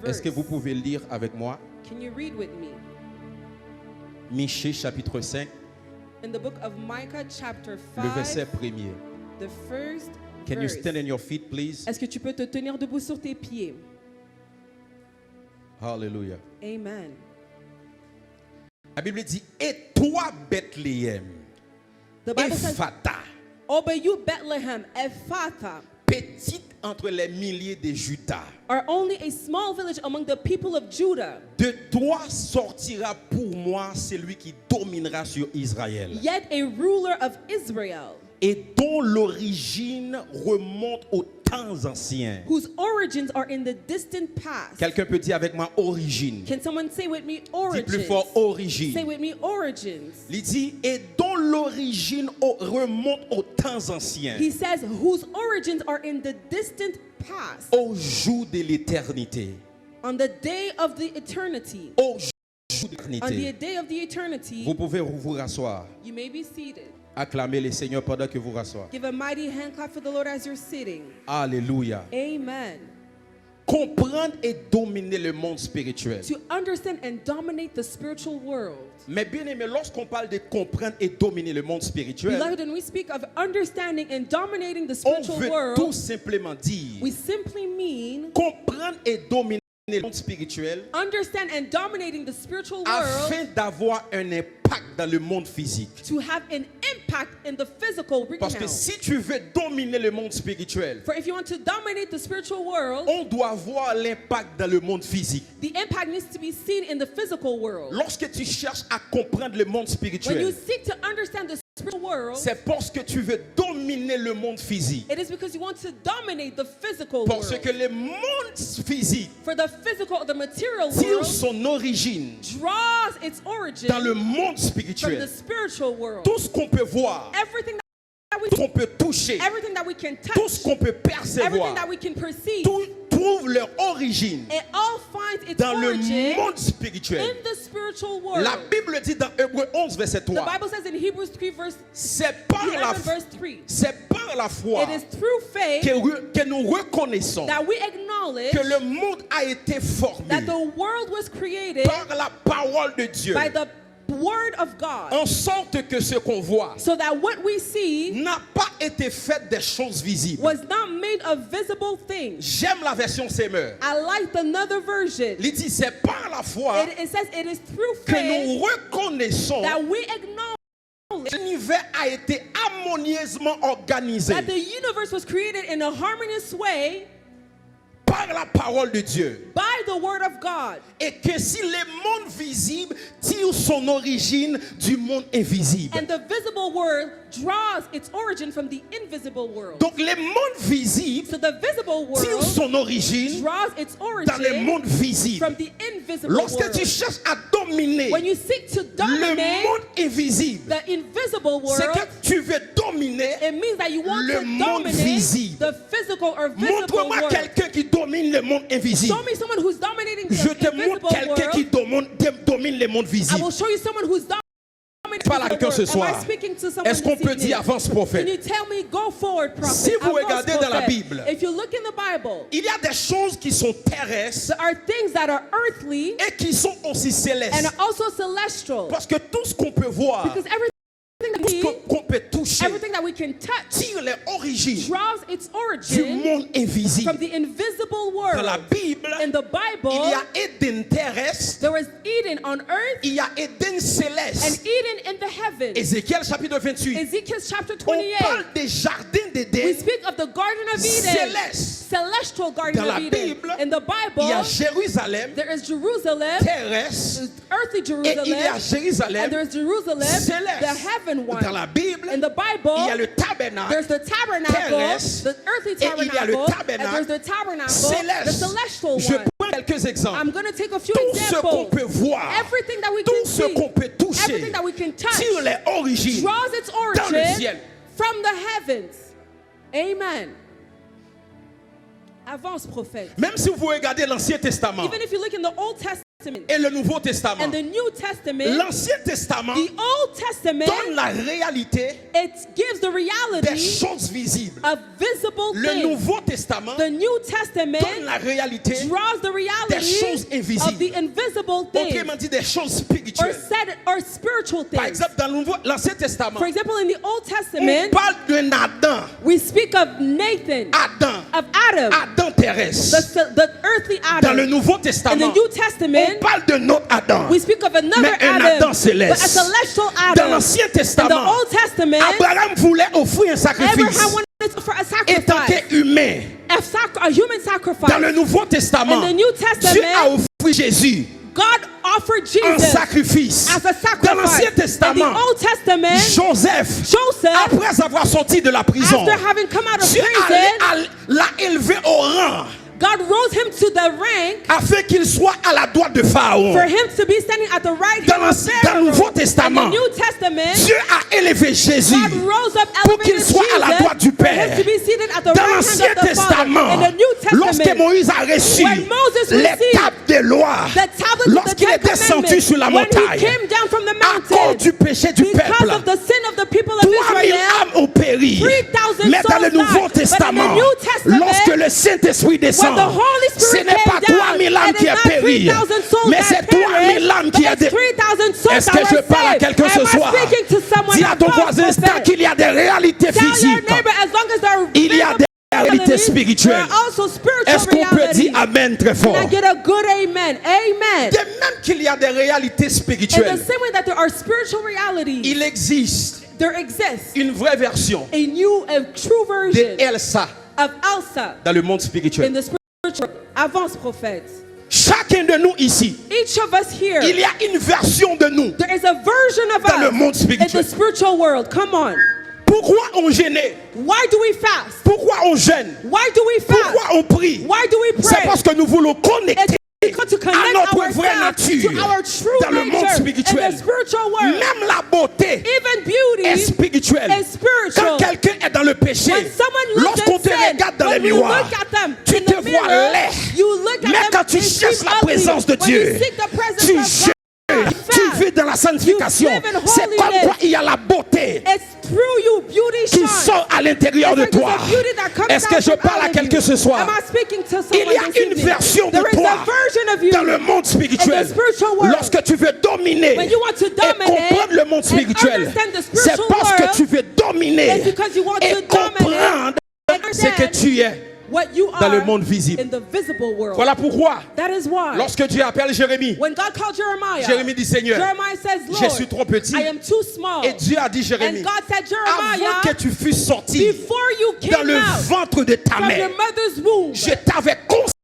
Est-ce que vous pouvez lire avec moi? Can you read with me? Michée chapitre 5, In the book of Micah chapter le verset 5, premier. the first Can you verse. stand on your feet, please? Est-ce que tu peux te tenir debout sur tes pieds? Hallelujah. Amen. La Bible dit, et toi, Bethléem, The Bible says, Ephata, "Oh, but you Bethlehem, Ephrathah, petite entre les milliers de Juda, are only a small village among the people of Judah. de toi sortira pour moi celui qui dominera sur Israël, Yet a ruler of Israel, et dont l'origine remonte aux temps anciens. whose origins are in the distant past." Quelqu'un peut dire avec moi origine. Can someone say with me Dis origins? plus fort Say origine. with me origins. Il dit, et dont l'origine remonte aux temps anciens, He says, whose origins are in the distant past, au jour de l'éternité. on the day of the eternity. Au jour de On the l'éternité. day of the eternity, Vous pouvez vous rasseoir. you may be seated. Acclamez le Seigneur pendant que vous rasseoir. Give a mighty hand clap for the Lord as you're sitting. Alléluia. Amen. Comprendre et dominer le monde spirituel. To understand and dominate the spiritual world. Mais bien aimé, lorsqu'on parle de comprendre et dominer le monde spirituel, Beloved, when we speak of understanding and dominating the on spiritual veut tout world, simplement dire we simply mean comprendre et dominer le monde spirituel understand and dominating the spiritual world afin d'avoir un impact dans le monde physique. to have an impact in the physical Parce que realm. si tu veux dominer le monde spirituel, For if you want to dominate the spiritual world, on doit voir l'impact dans le monde physique. the impact needs to be seen in the physical world. Lorsque tu cherches à comprendre le monde When you spirituel, seek to understand the spiritual world, c'est parce que tu veux dominer le monde physique. it is because you want to dominate the physical Parce world. que le monde physique For the physical, the material tire world son origine draws its origin dans le monde from the spirituel. spiritual world. Tout ce qu'on peut voir, Everything that we tout ce qu'on peut toucher, everything that we can tout touch, ce qu'on peut everything percevoir, that we can perceive, tout trouve leur origine it all finds its dans le origin monde spirituel. in the spiritual world. La Bible dit dans Hébreux 11, verset The 3, Bible says in Hebrews 3 verse c'est par la 11 verse 3, c'est par la foi it is through faith que nous reconnaissons that we acknowledge que le monde a été formé that the world was created par la parole de Dieu, by the word of God, en sorte que ce qu'on voit so that what we see n'a pas été fait des choses visibles. was not made of visible things. J'aime la version Semeur. I like another version. Il dit c'est par la foi It says it is through que faith nous reconnaissons that we acknowledge que l'univers a été harmonieusement organisé that the universe was created in a harmonious way par la parole de Dieu. by the word of God. Et que si le monde visible tire son origine du monde invisible. And the visible world draws its origin from the invisible world. Donc le monde visible So the visible tire world son origine draws its dans le origin monde visible. from the invisible Lorsque tu world. cherches à dominer When you seek to le dominate monde invisible, the invisible c'est world, que tu veux dominer. it means that you want le to monde dominate visible. the physical or visible Montre-moi world. quelqu'un qui domine le monde invisible. Show me someone who's dominating the Je te montre invisible quelqu'un qui world. domine le monde I visible. will show you someone who's dominating Parle à the quelqu'un ce world. Am I soir. speaking to someone Est-ce qu'on this peut dire evening? avance Can prophète? you tell me, go forward, prophet? Si vous Avance, regardez dans la prophet. Bible, If you look in the Bible, il y a des choses qui sont terrestres there are things that are earthly et qui sont aussi and célestes. are also celestial. Parce que tout ce qu'on peut voir, Because everything that we see, qu'on peut toucher, everything that we can touch, tire les origines draws its du origin monde invisible. from the invisible Dans la world. Bible, In the il Bible, y a Éden terrestre, there was Eden on earth il y a Éden and céleste. Eden in the heavens. Ézéchiel chapitre 28. Ezekiel chapter On 28. parle des jardins We d'Éden speak of the Garden of Eden, célestes. celestial Garden Dans la of Eden. Bible, In the Il y a Bible, Jérusalem there is Jerusalem, terrestre earthly et il y a Jerusalem, and Jérusalem there is Jerusalem, céleste. the heaven one. Dans la Bible, In the Bible, il y a le tabernacle there's the tabernacle, terrestre, the earthly et il y a le tabernacle, and tabernacle there's the tabernacle, the céleste. celestial Je one. prends quelques exemples. I'm going to take a few Tout ce qu'on examples. peut voir, Everything that we tout can ce see, qu'on peut toucher, everything that we can touch, tire les origines draws its dans le origin ciel. from the heavens. Amen. Avance, prophète. Même si vous regardez l'Ancien Testament Even if you look in the Old Testament et le Nouveau Testament, and the New Testament, l'Ancien Testament the Old Testament, donne la réalité it gives the des reality choses visibles. of visible Le things. Nouveau Testament The New Testament donne la réalité draws the des reality choses of invisibles. the invisible things, Autrement dit, des choses or spirituelles. said or spiritual Par things. exemple, dans l'Ancien Testament, For example, in the Old on Testament, parle d'un Adam. we speak of Nathan, Adam. of Adam, Adam terrestre. the earthly Dans le Adam. Nouveau In Testament, the New on Testament, parle d'un autre Adam. we speak of another Mais un Adam, Adam céleste. but a celestial Dans Adam. l'Ancien In the Testament, Old Testament, Abraham voulait offrir un sacrifice. Abraham wanted to offer a Étant sacrifice, qu'humain. a human sacrifice. Dans le Nouveau Testament, In the New Dieu a Testament, offert Jésus God offered en Jesus sacrifice. as a Dans l'Ancien sacrifice. In the Testament, Old Testament, Joseph, Joseph, après avoir sorti de la prison, after having come out of Dieu prison, l'a élevé au rang God rose him to the rank afin qu'il soit à la droite de Pharaon. for him to be standing at the right Dans hand of le Nouveau Pharaoh. In Testament, the New Testament, Dieu a élevé Jésus God rose up, pour qu'il elevated soit à la Jesus droite du for him Père. to be seated at the Dans right l'Ancien hand of the Father. Testament, In the New lorsque Testament, Moïse a reçu when Moses les received tables des lois, the tablets of the lorsqu'il Ten est descendu sur la Commandments, when he montagne, came down from the à cause mountain, du péché du because peuple, of the sin of the people of 3000 Israel, âmes ont péri. 3,000 Mais dans le souls Nouveau died. But in Testament, the New Testament, lorsque le Saint-Esprit when descend, the Holy ce Spirit n'est pas came down, 3000 âmes it qui is a not péri, 3,000 souls mais that c'est 3000 âmes qui a perished, but it's 3,000 souls Est-ce that que je were parle à saved. quelqu'un ce Am I soir? speaking to someone Dis à ton that voisin, knows tant qu'il y a des réalités Tell your physiques, neighbor, as long as there are il y a des réalités realities, spirituelles. there are also spiritual Est-ce qu'on peut realities. dire Amen très fort? Can I get a good amen? Amen. De même qu'il y a des réalités In the spirituelles, same way that there are spiritual realities, il existe there exists une vraie version a true de version Elsa of Elsa dans le monde in spirituel. the spiritual. Avance, prophète. Chacun de nous ici, Each of us here, il y a une version de nous there is a version of dans le monde us in the spirituel. spiritual world. Come on. Pourquoi on gênait? Why do we fast? Pourquoi on gêne? Why do we fast? Pourquoi on prie? Why do we C'est pray? parce que nous voulons connecter It's because to à connect notre vraie ourselves nature to our true dans le monde nature in spirituel. the spiritual world. Même la beauté Even beauty est spirituelle. is spiritual. Quand quelqu'un est dans le péché, When someone looks lorsqu'on at te sin, regarde dans les when we miroirs, look at them tu in te the vois mirror, laid. you look at Mais them quand tu and cherches seem la ugly. présence de When Dieu, you seek the presence tu of jeûnes, God, tu fast. vis dans la sanctification. You live in C'est comme holiness. quoi il y a la beauté It's through you beauty qui shines. sort à l'intérieur de It's like toi. there's a beauty that comes Est-ce que out je from parle out à of quelqu'un you. ce soir? Am I speaking to someone Il y a this une evening? version de There is toi a version of you dans le monde in spirituel. the spiritual world. Lorsque tu veux dominer When you want to et dominate comprendre le monde and spirituel, understand the c'est spiritual parce que world, tu veux dominer it's because you want et to dominate comprendre and ce que understand tu es what you dans le are monde visible. in the visible world. Voilà pourquoi, That is why lorsque Dieu appelle Jérémie, when God called Jeremiah, Jérémie dit Seigneur, Jeremiah says, je Lord, suis trop petit. I am too small. Et Dieu a dit And Jérémie, God said, avant Jeremiah, que tu fusses sorti before you dans came le out ventre de ta from mère, your mother's womb, je t'avais